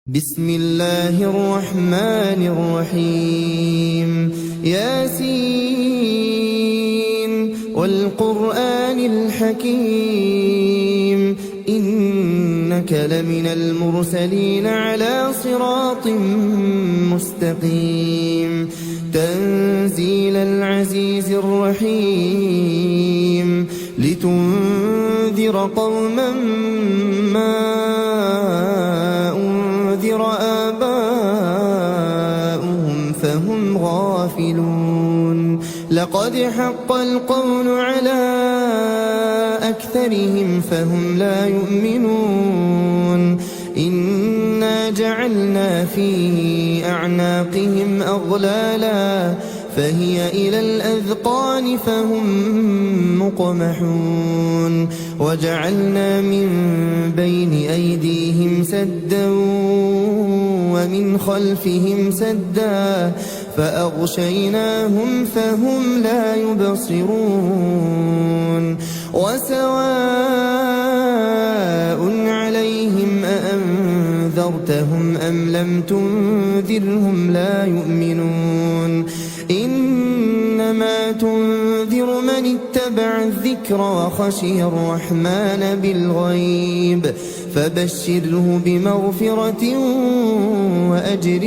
بسم الله الرحمن الرحيم ياسين والقرآن الحكيم إنك لمن المرسلين على صراط مستقيم تنزيل العزيز الرحيم لتنذر قوما ما آباؤهم فهم غافلون لقد حق القول على أكثرهم فهم لا يؤمنون إنا جعلنا في أعناقهم أغلالا فهي إلى الأذقان فهم مقمحون وجعلنا من بين أيديهم سدا ومن خلفهم سدا فأغشيناهم فهم لا يبصرون وسواء عليهم أأنذرتهم أم لم تنذرهم لا يؤمنون إنما تنذر من اتبع الذكر وخشي الرحمن بالغيب فبشره بمغفرة وأجر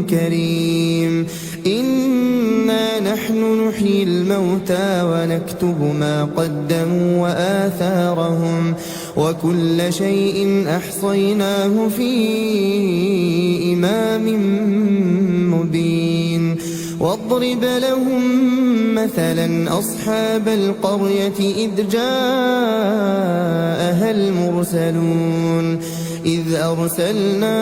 كريم إنا نحن نحيي الموتى ونكتب ما قدموا وآثارهم وكل شيء أحصيناه في إمام مبين واضرب لهم مثلا أصحاب القرية إذ جاءها المرسلون إذ أرسلنا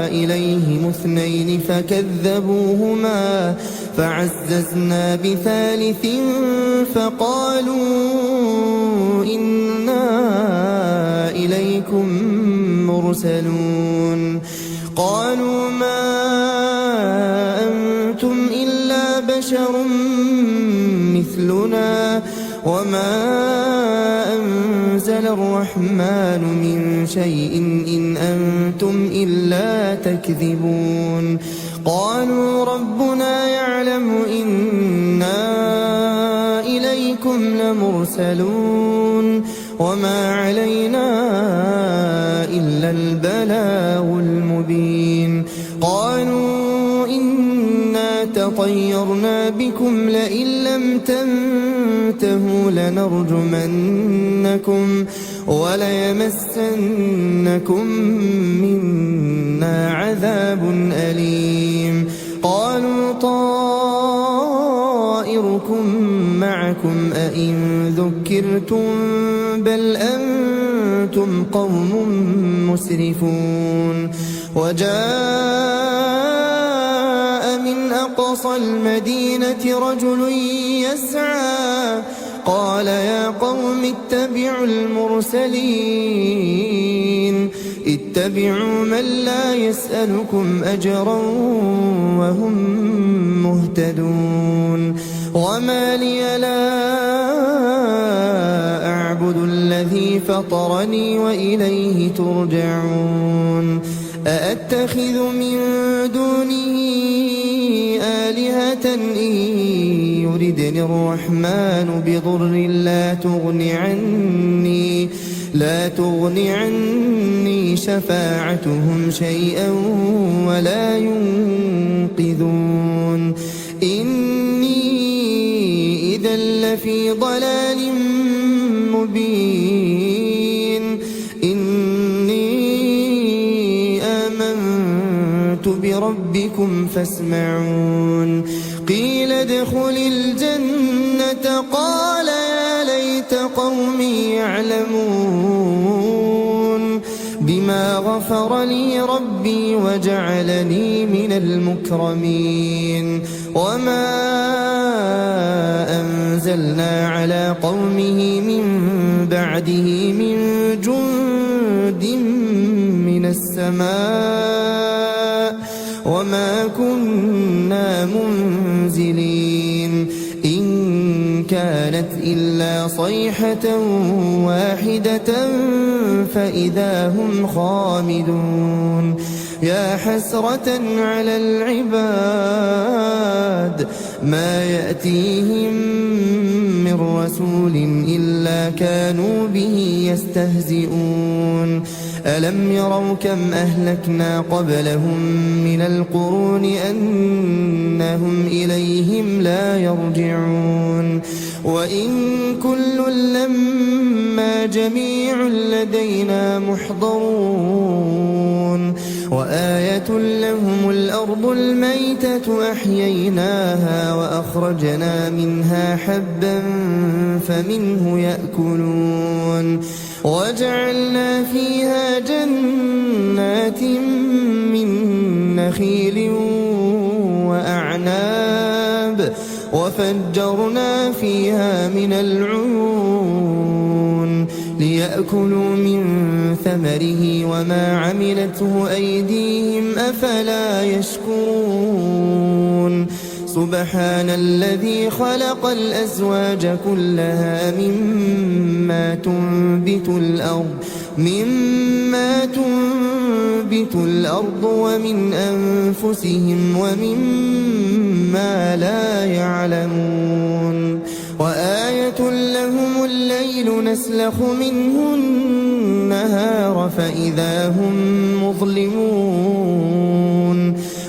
إليهم اثنين فكذبوهما فعززنا بثالث فقالوا إنا إليكم مرسلون قالوا ما أنتم إلا بشر مثلنا وما أنزل الرحمن من شيء إن أنتم إلا تكذبون قالوا ربنا يعلم إنا إليكم لمرسلون وما علينا إلا البلاغ المبين قالوا إنا تطيرنا بكم لئن لم تنتهوا لنرجمنكم وليمسنكم منا عذاب أليم قالوا طائركم معكم أئن ذكرتم بل أنتم قوم مسرفون وجاء من أقصى المدينة رجل يسعى قال يا قوم اتبعوا المرسلين اتبعوا من لا يسألكم أجرا وهم مهتدون وما لي لا أعبد الذي فطرني وإليه ترجعون أأتخذ من دونه آلهة إن يردني الرحمن بضر لا تغن عني شفاعتهم شيئا ولا ينقذون إني إذا لفي ضلال مبين إني آمنت بربكم فاسمعون قيل ادخل الجنة قال يا ليت قومي يعلمون بما غفر لي ربي وجعلني من المكرمين وما أنزلنا على قومه من بعده من جند من السماء وما كنا منزلين إن كانت إلا صيحة واحدة فإذا هم خامدون يا حسرة على العباد ما يأتيهم من رسول إلا كانوا به يستهزئون ألم يروا كم أهلكنا قبلهم من القرون أنهم إليهم لا يرجعون وإن كل لما جميع لدينا محضرون وآية لهم الأرض الميتة أحييناها وأخرجنا منها حبا فمنه يأكلون وجعلنا فيها جنات من نخيل وأعناب وفجرنا فيها من العيون ليأكلوا من ثمره وما عملته أيديهم أفلا يشكرون سبحان الذي خلق الأزواج كلها مما تنبت الأرض ومن أنفسهم ومما لا يعلمون وآية لهم الليل نسلخ منه النهار فإذا هم مظلمون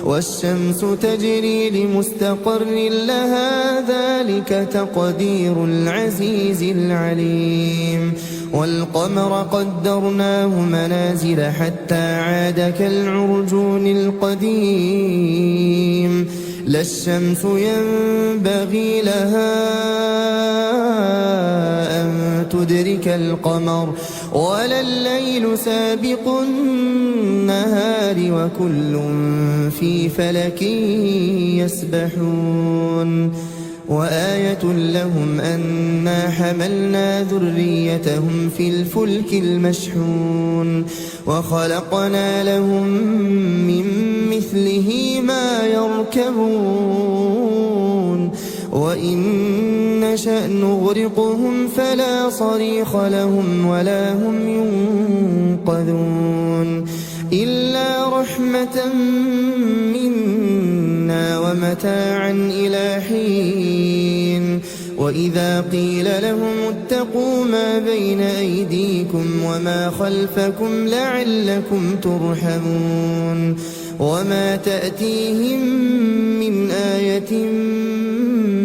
والشمس تجري لمستقر لها ذلك تقدير العزيز العليم والقمر قدرناه منازل حتى عاد كالعرجون القديم لا الشمس ينبغي لها أن تدرك القمر ولا الليل سابق النهار وكل في فلك يسبحون وآية لهم أنا حملنا ذريتهم في الفلك المشحون وخلقنا لهم من مثله ما يركبون وإن نشأ نغرقهم فلا صريخ لهم ولا هم ينقذون إلا رحمة منا ومتاعا إلى حين وإذا قيل لهم اتقوا ما بين أيديكم وما خلفكم لعلكم ترحمون وما تأتيهم من آية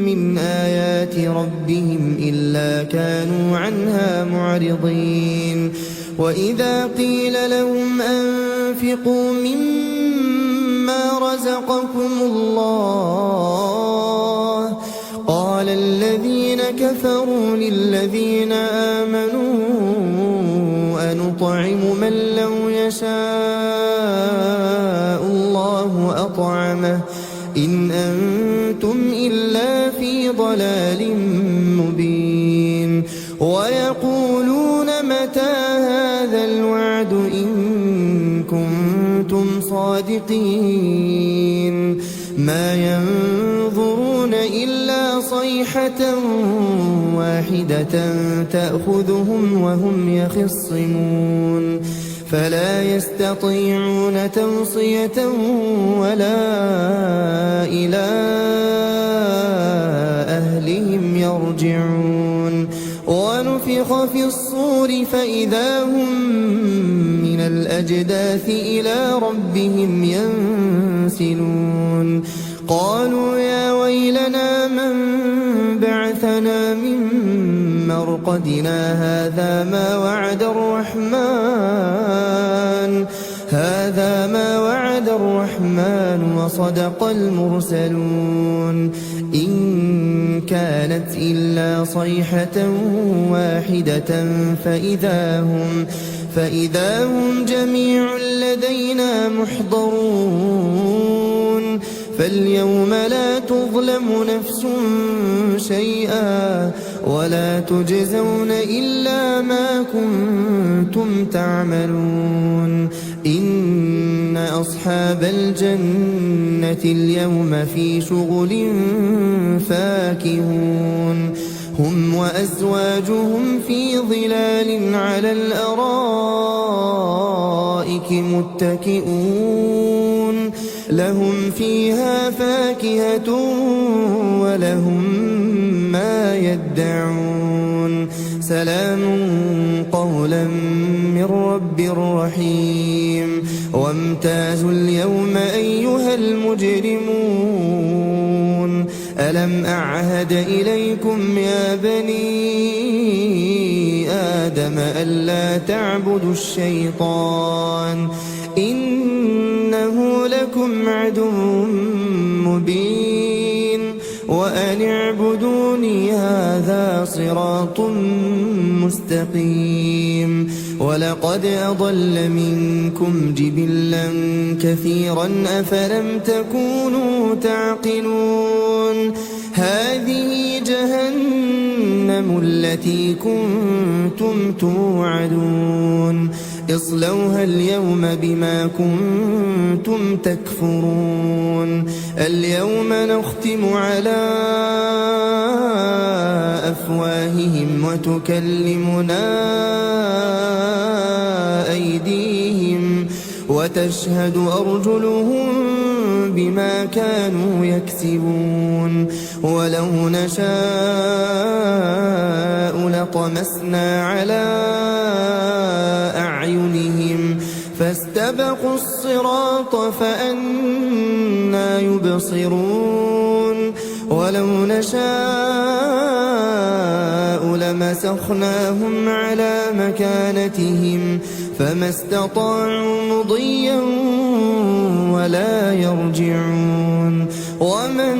من آيات ربهم إلا كانوا عنها معرضين وإذا قيل لهم أنفقوا مما رزقكم الله قال الذين كفروا للذين آمنوا أنطعم من لو يشاء الله أطعمه إن أنتم إلا في ضلال مبين ويقولون متى هذا الوعد إن كنتم صادقين ما ينظرون إلا صيحة واحدة تأخذهم وهم يخصمون فلا يستطيعون توصية ولا إلى أهلهم يرجعون ونفخ في الصور فإذا هم من الأجداث إلى ربهم ينسلون قالوا يا ويلنا من بعثنا من مرقدنا هذا ما وعد الرحمن وصدق المرسلون إن كانت إلا صيحة واحدة فإذا هم جميع لدينا محضرون فاليوم لا تظلم نفس شيئا ولا تجزون إلا ما كنتم تعملون إن أصحاب الجنة اليوم في شغل فاكهون هم وأزواجهم في ظلال على الأرائك متكئون لهم فيها فاكهة ولهم ما يدعون سلام قولا من رب رحيم وامتازوا اليوم أيها المجرمون ألم أعهد إليكم يا بني آدم ألا تعبدوا الشيطان إنه لكم عدو مبين وأن اعبدوني هذا صراط مستقيم ولقد أضل منكم جبلا كثيرا أفلم تكونوا تعقلون هذه جهنم التي كنتم توعدون اصلوها اليوم بما كنتم تكفرون اليوم نختم على أفواههم وتكلمنا أيديهم وتشهد أرجلهم بما كانوا يكسبون ولو نشاء لطمسنا على أعينهم فاستبقوا الصراط فأنى يبصرون ولو نشاء لمسخناهم على مكانتهم فما استطاعوا مضيا ولا يرجعون ومن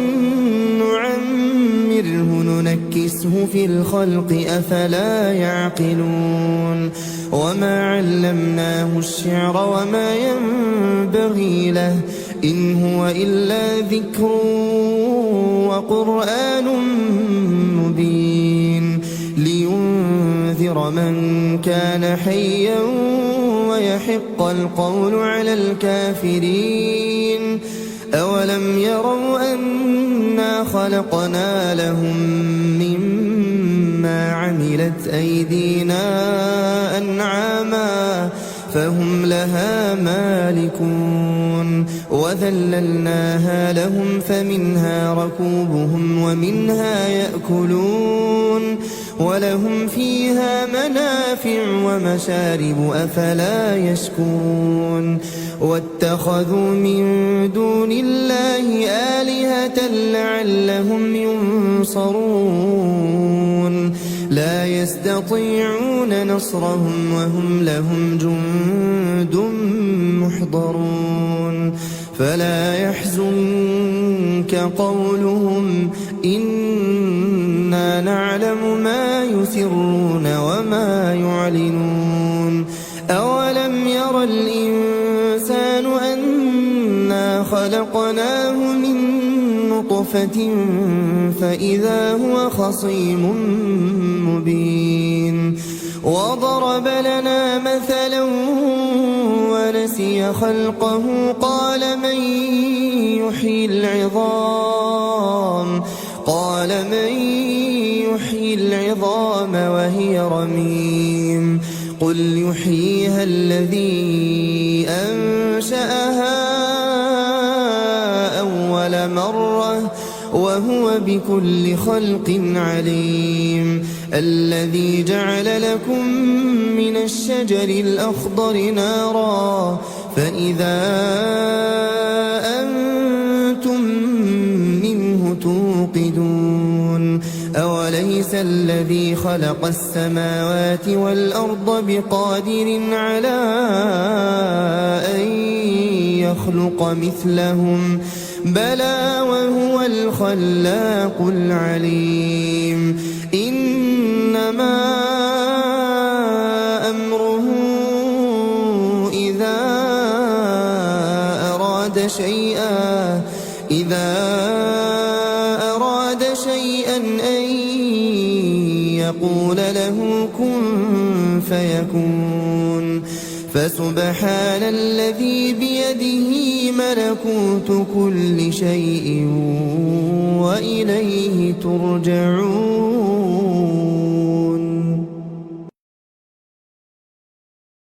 نعمره ننكسه في الخلق أفلا يعقلون وما علمناه الشعر وما ينبغي له إن هو إلا ذكر وقرآن مبين لينذر من كان حيا ويحق القول على الكافرين أولم يروا أنا خلقنا لهم مما عملت أيدينا أنعاما فهم لها مالكون وذللناها لهم فمنها ركوبهم ومنها يأكلون ولهم فيها منافع ومشارب أفلا يشكرون واتخذوا من دون الله آلهة لعلهم ينصرون لا يستطيعون نصرهم وهم لهم جند محضرون فلا يحزنك قولهم إنا نعلم ما يسرون وما يعلنون أولم ير الإنسان أنا خلقناه من نطفة فإذا هو خصيم مبين وضرب لنا مثلا ونسي خلقه قال من يحيي العظام وهي رميم قل يحييها الذي أنشأها أول مرة وهو بكل خلق عليم الذي جعل لكم من الشجر الأخضر نارا فإذا أنتم منه توقدون أوليس الذي خلق السماوات والأرض بقادر على أن يخلق مثلهم بلى وهو الخلاق العليم إنما أمره إذا أراد شيئا أن يقول له كن فيكون فسبحان الذي بيده ملكوت كل شيء وإليه ترجعون.